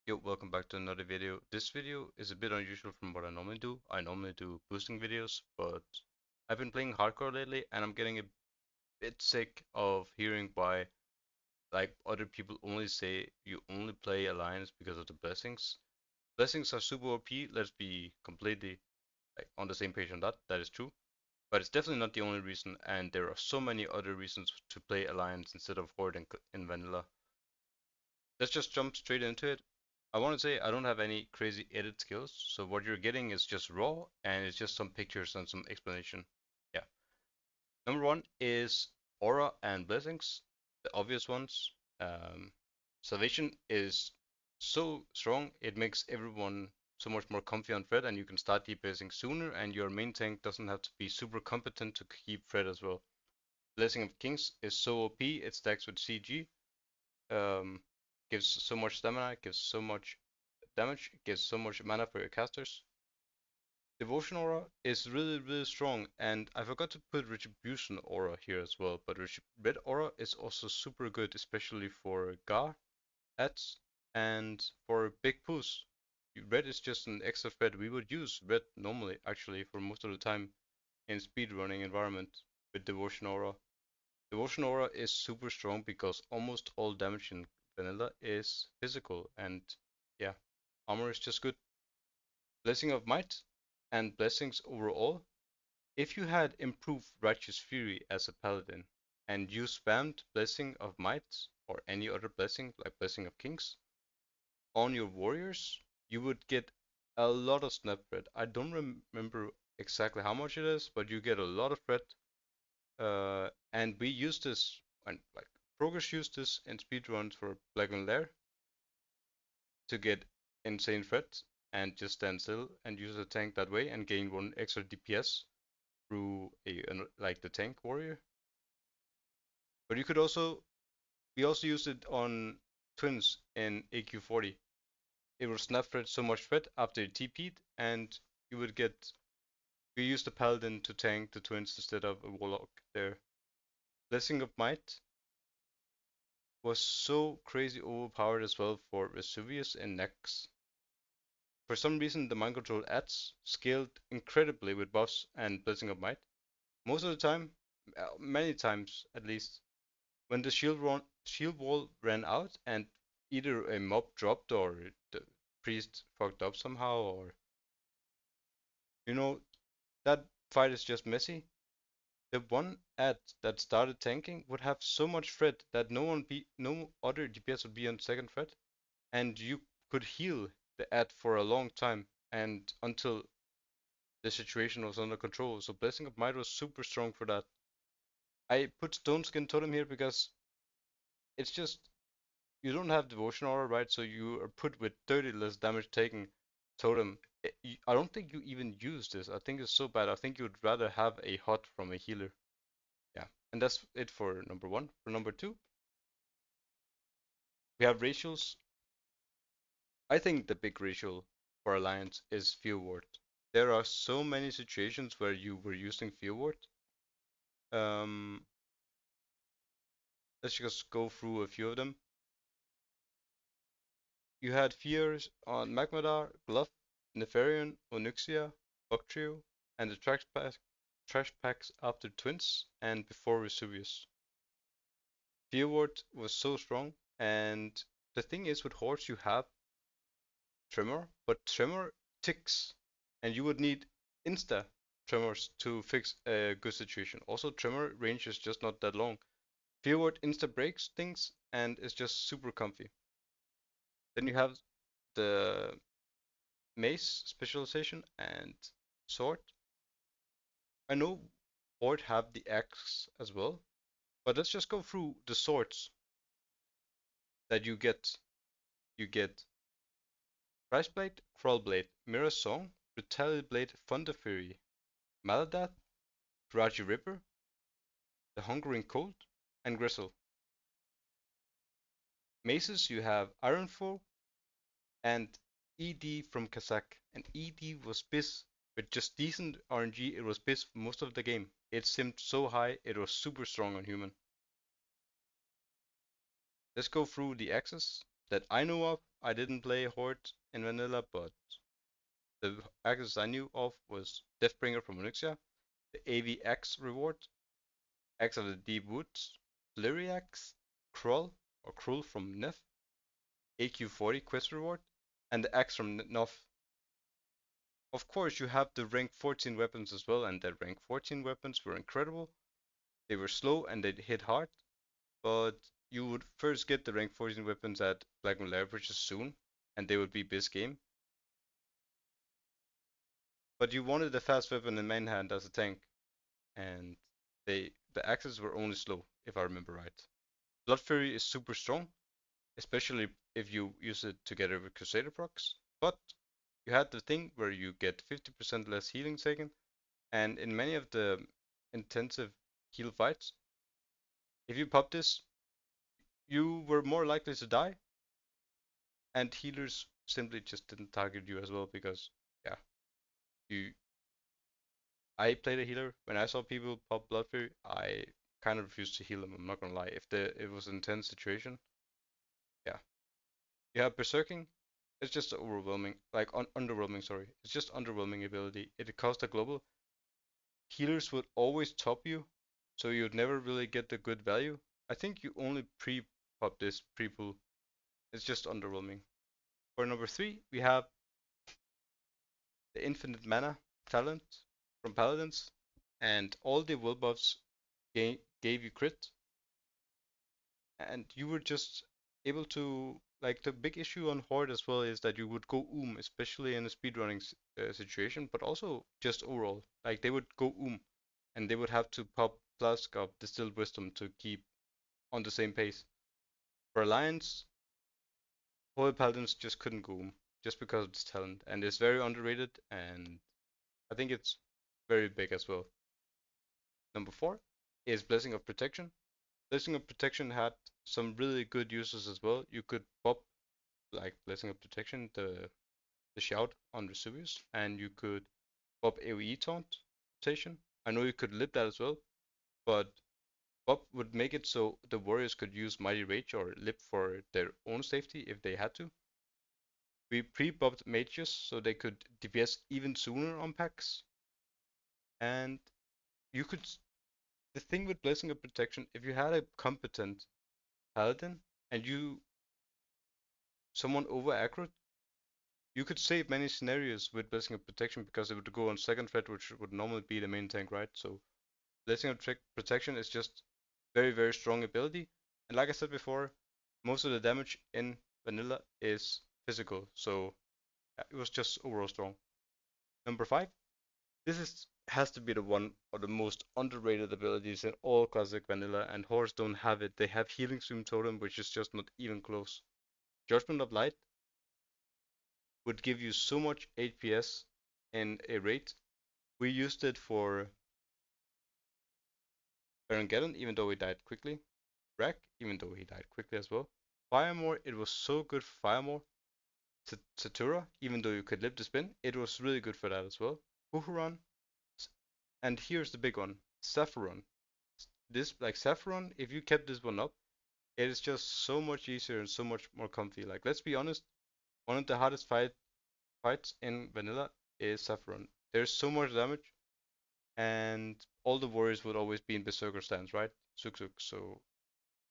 Yo, welcome back to another video. This video is a bit unusual from what I normally do. I normally do boosting videos, but I've been playing hardcore lately and I'm getting a bit sick of hearing why other people only say you only play Alliance because of the blessings. Blessings are super OP, let's be completely on the same page on that. That is true. But it's definitely not the only reason, and there are so many other reasons to play Alliance instead of Horde in vanilla. Let's just jump straight into it. I want to say I don't have any crazy edit skills, so what you're getting is just raw and it's just some pictures and some explanation. Yeah. Number one is aura and blessings, the obvious ones. Um, Salvation is so strong, it makes everyone so much more comfy on Fred, and you can start DPSing sooner, and your main tank doesn't have to be super competent to keep Fred as well. Blessing of Kings is so OP, it stacks with CG, um, gives so much stamina, gives so much damage, gives so much mana for your casters. Devotion Aura is really strong, and I forgot to put Retribution Aura here as well, but Red Aura is also super good, especially for Gar, Ats, and for big pulls. Red is just an extra threat. We would use Red normally, actually, for most of the time in speedrunning environment with Devotion Aura. Devotion Aura is super strong because almost all damage in vanilla is physical, and yeah, armor is just good. Blessing of Might and blessings overall. If you had improved Righteous Fury as a paladin and you spammed Blessing of Might or any other blessing like Blessing of Kings on your warriors, you would get a lot of snap threat. I don't remember exactly how much it is, but you get a lot of threat. And we use this, and like progress used this in speedruns for Black and Lair to get insane threat and just stand still and use a tank that way and gain one extra DPS through like the tank warrior. But you could also we also used it on twins in AQ40. It would snap threat so much threat after it TP'd, and you would get we used the paladin to tank the twins instead of a warlock there. Blessing of Might was so crazy overpowered as well for Vesuvius and Nex. For some reason, the mind control ads scaled incredibly with buffs and Blessing of Might. Most of the time, many times at least, when the shield wall ran out and either a mob dropped or the priest fucked up somehow, or you know, that fight is just messy. The one ad that started tanking would have so much threat that no other DPS would be on second threat, and you could heal the ad for a long time and until the situation was under control. So Blessing of Might was super strong for that. I put Stone Skin Totem here because it's just you don't have Devotion Aura, right? So you are put with 30 less damage taken totem. I don't think you even use this. I think it's so bad. I think you'd rather have a hot from a healer. Yeah, and that's it for number one. For number two, we have ratios. I think the big ratio for Alliance is Fear Ward. There are so many situations where you were using Fear Ward. Um, let's just go through a few of them. You had Fears on Magmadar, Gluff, Nefarian, Onyxia, Bugtrio, and the trash packs after Twins and before Vesuvius. Fear Ward was so strong, and the thing is with Hordes you have Tremor, but Tremor ticks, and you would need insta Tremors to fix a good situation. Also, Tremor range is just not that long. Fear Ward insta breaks things and is just super comfy. Then you have the Mace specialization and Sword. I know Horde have the Axe as well, but let's just go through the swords that you get. You get Price Blade, Crawl Blade, Mirror Song, Brutality Blade, Thunder Fury, Maladath, Raji Ripper, The Hungering Cold, and Gristle. Maces you have Ironfall and ED from Kazakh. And ED was Biz with just decent RNG. It was Biz for most of the game. It simmed so high, it was super strong on human. Let's go through the axes. that I know of. I didn't play Horde in vanilla, but the axes I knew of was Deathbringer from Onyxia, the AVX reward, Axe of the Deep Woods, Lyriax, Krull or Krull from Nef, AQ40 quest reward, and the axe from Noth. Of course, you have the rank 14 weapons as well, and the rank 14 weapons were incredible. They were slow and they hit hard, but you would first get the rank 14 weapons at Black Malaria Bridges soon, and they would be this game. But you wanted a fast weapon in main hand as a tank, and the axes were only slow, if I remember right. Blood Fury is super strong, especially if you use it together with Crusader procs, but you had the thing where you get 50% less healing taken, and in many of the intensive heal fights, if you pop this, you were more likely to die, and healers simply just didn't target you as well because, yeah, you. I played a healer. When I saw people pop Blood Fury, I kind of refused to heal them. I'm not gonna lie. If it was an intense situation, yeah. You have Berserking. It's just overwhelming, like underwhelming. Sorry, it's just underwhelming ability. It costs a global. Healers would always top you, so you'd never really get the good value. I think you only pre-pop this pre-pull. It's just underwhelming. For number 3, we have the Infinite Mana talent from Paladins, and all the will buffs gave you crit, and you were just able to, like, the big issue on Horde as well is that you would go especially in a speedrunning situation, but also just overall. Like, they would go and they would have to pop Flask of Distilled Wisdom to keep on the same pace. For Alliance, Holy Paladins just couldn't go just because of this talent, and it's very underrated, and I think it's very big as well. Number 4 is Blessing of Protection. Blessing of Protection had some really good uses as well. You could pop like Blessing of Protection, the shout on Vesuvius, and you could pop AoE taunt rotation. I know you could lip that as well, but pop would make it so the warriors could use Mighty Rage or lip for their own safety if they had to. We pre-popped mages so they could DPS even sooner on packs, and you could. The thing with Blessing of Protection, if you had a competent paladin and someone over aggro, you could save many scenarios with Blessing of Protection because it would go on second threat, which would normally be the main tank, right? So Blessing of Protection is just very, very strong ability. And like I said before, most of the damage in vanilla is physical, so it was just overall strong. Number 5, has to be the one of the most underrated abilities in all classic vanilla, and Hordes don't have it. They have Healing Stream Totem, which is just not even close. Judgment of Light would give you so much HPS in a raid. We used it for Baron even though he died quickly. Rack, even though he died quickly as well. Firemore, it was so good for Firemore. Satura, even though you could live the spin, it was really good for that as well. Huhuran, and here's the big one, Saffron. This, like Saffron, if you kept this one up, it is just so much easier and so much more comfy. Like, let's be honest, one of the hardest fights in vanilla is Saffron. There's so much damage, and all the warriors would always be in Berserker stance, right? Suk Suk. So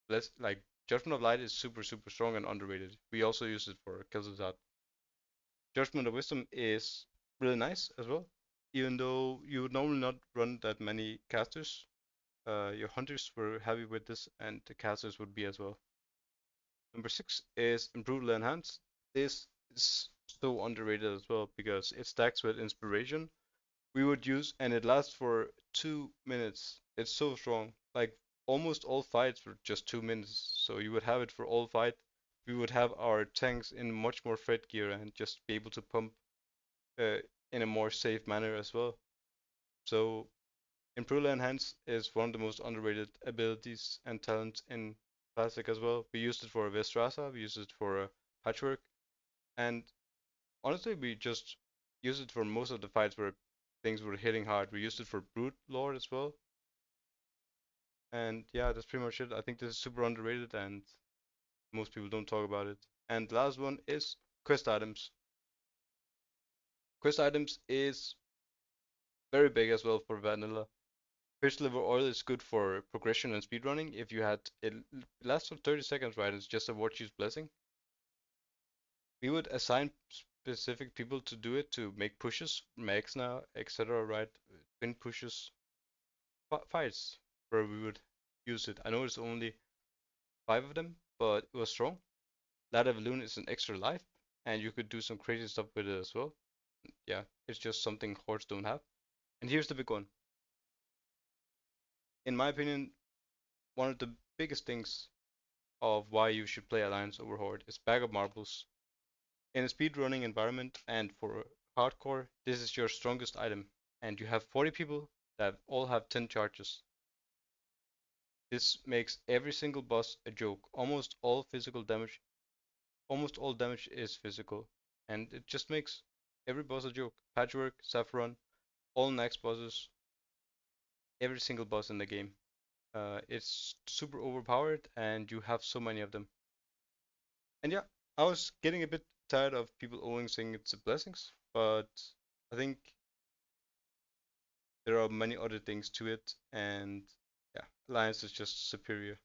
let's like Judgment of Light is super super strong and underrated. We also use it for kills of that. Judgment of Wisdom is really nice as well, even though you would normally not run that many casters. Your hunters were heavy with this, and the casters would be as well. Number 6 is Improved Enhance. This is so underrated as well because it stacks with Inspiration. We would use, and it lasts for 2 minutes. It's so strong. Like almost all fights were just 2 minutes, so you would have it for all fight. We would have our tanks in much more threat gear and just be able to pump uh, in a more safe manner as well. So Improved Enhance is one of the most underrated abilities and talents in Classic as well. We used it for Vestrasa, we used it for Patchwork, and honestly, we just used it for most of the fights where things were hitting hard. We used it for Brute Lord as well. And yeah, that's pretty much it. I think this is super underrated and most people don't talk about it. And the last one is quest items. Quest items is very big as well for vanilla. Fish liver oil is good for progression and speedrunning. If you had it lasts for 30 seconds, right? It's just a Warchief's blessing. We would assign specific people to do it to make pushes, max now, etc. Right? Twin pushes, fights where we would use it. I know it's only 5 of them, but it was strong. Ladder Balloon is an extra life, and you could do some crazy stuff with it as well. Yeah, it's just something hordes don't have. And here's the big one. In my opinion, one of the biggest things of why you should play Alliance over Horde is bag of marbles. In a speedrunning environment and for hardcore, this is your strongest item. And you have 40 people that all have 10 charges. This makes every single boss a joke. Almost all damage is physical. And it just makes every boss a joke. Patchwork, Saffron, all next bosses, every single boss in the game. It's super overpowered and you have so many of them. And yeah, I was getting a bit tired of people always saying it's a blessings, but I think there are many other things to it, and yeah, Alliance is just superior.